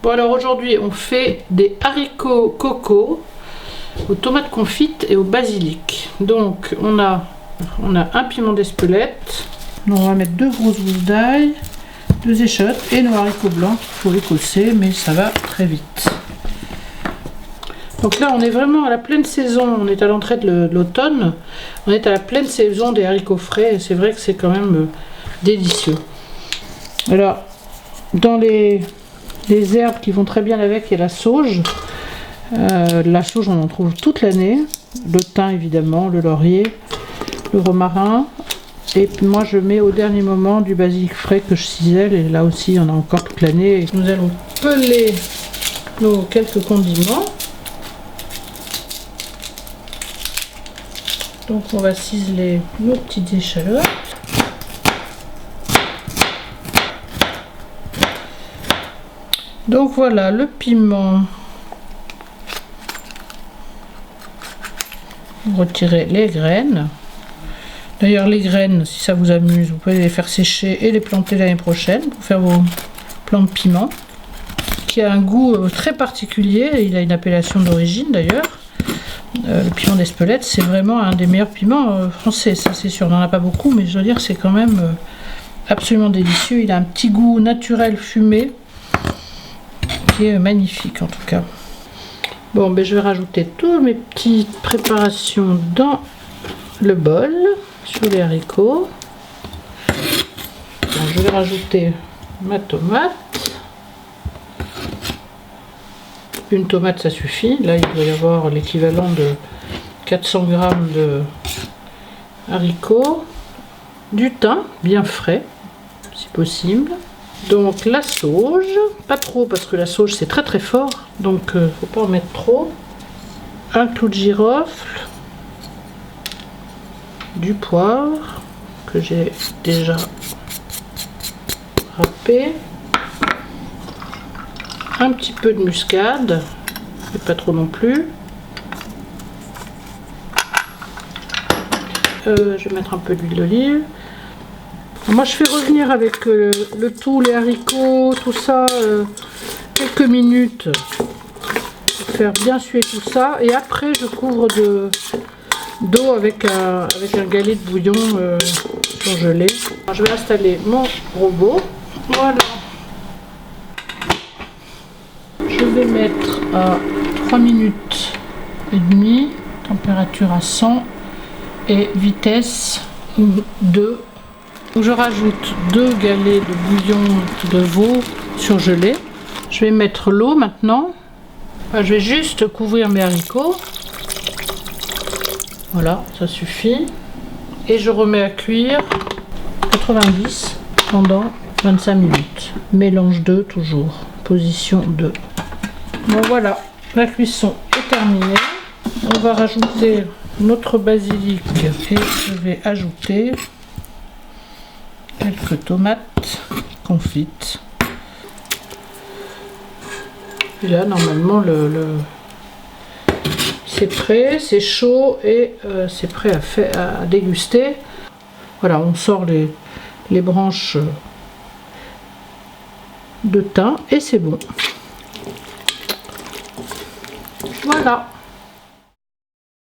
Bon alors aujourd'hui on fait des haricots coco aux tomates confites et au basilic. Donc on a un piment d'Espelette. On va mettre 2 grosses gousses d'ail, 2 échalotes et nos haricots blancs qu'il faut écosser, mais ça va très vite. Donc là on est vraiment à la pleine saison, on est à l'entrée de l'automne, on est à la pleine saison des haricots frais et c'est vrai que c'est quand même délicieux. Alors dans les herbes qui vont très bien avec, il y a la sauge. La sauge on en trouve toute l'année, le thym évidemment, le laurier, le romarin. Et puis moi je mets au dernier moment du basilic frais que je cisèle et là aussi on a encore toute l'année. Nous allons peler nos quelques condiments. Donc on va ciseler nos petites échalotes. Donc voilà le piment. Vous retirez les graines. D'ailleurs les graines, si ça vous amuse, vous pouvez les faire sécher et les planter l'année prochaine pour faire vos plants de piment. Qui a un goût très particulier, il a une appellation d'origine d'ailleurs. Le piment d'Espelette, c'est vraiment un des meilleurs piments français, ça c'est sûr. On n'en a pas beaucoup, mais je veux dire c'est quand même absolument délicieux. Il a un petit goût naturel fumé qui est magnifique en tout cas. Bon, ben je vais rajouter toutes mes petites préparations dans le bol sur les haricots. Bon, je vais rajouter ma tomate. Une tomate ça suffit. Là il doit y avoir l'équivalent de 400 g de haricots. Du thym bien frais si possible. Donc la sauge, pas trop parce que la sauge c'est très très fort, donc faut pas en mettre trop. Un clou de girofle, du poivre que j'ai déjà râpé, un petit peu de muscade, mais pas trop non plus. Je vais mettre un peu d'huile d'olive. Moi je fais revenir avec le tout, les haricots, tout ça, quelques minutes pour faire bien suer tout ça et après je couvre d'eau avec un galet de bouillon surgelé. Alors, je vais installer mon robot. Voilà. Je vais mettre à 3 minutes et demie, température à 100 et vitesse 2. Je rajoute 2 galets de bouillon de veau surgelé. Je vais mettre l'eau maintenant. Je vais juste couvrir mes haricots. Voilà, ça suffit. Et je remets à cuire 90 pendant 25 minutes. Mélange 2 toujours. Position 2. Bon voilà, la cuisson est terminée. On va rajouter notre basilic et je vais ajouter quelques tomates confites. Et là normalement c'est prêt, c'est chaud et c'est prêt à déguster. Voilà, on sort les branches de thym et c'est bon. Voilà.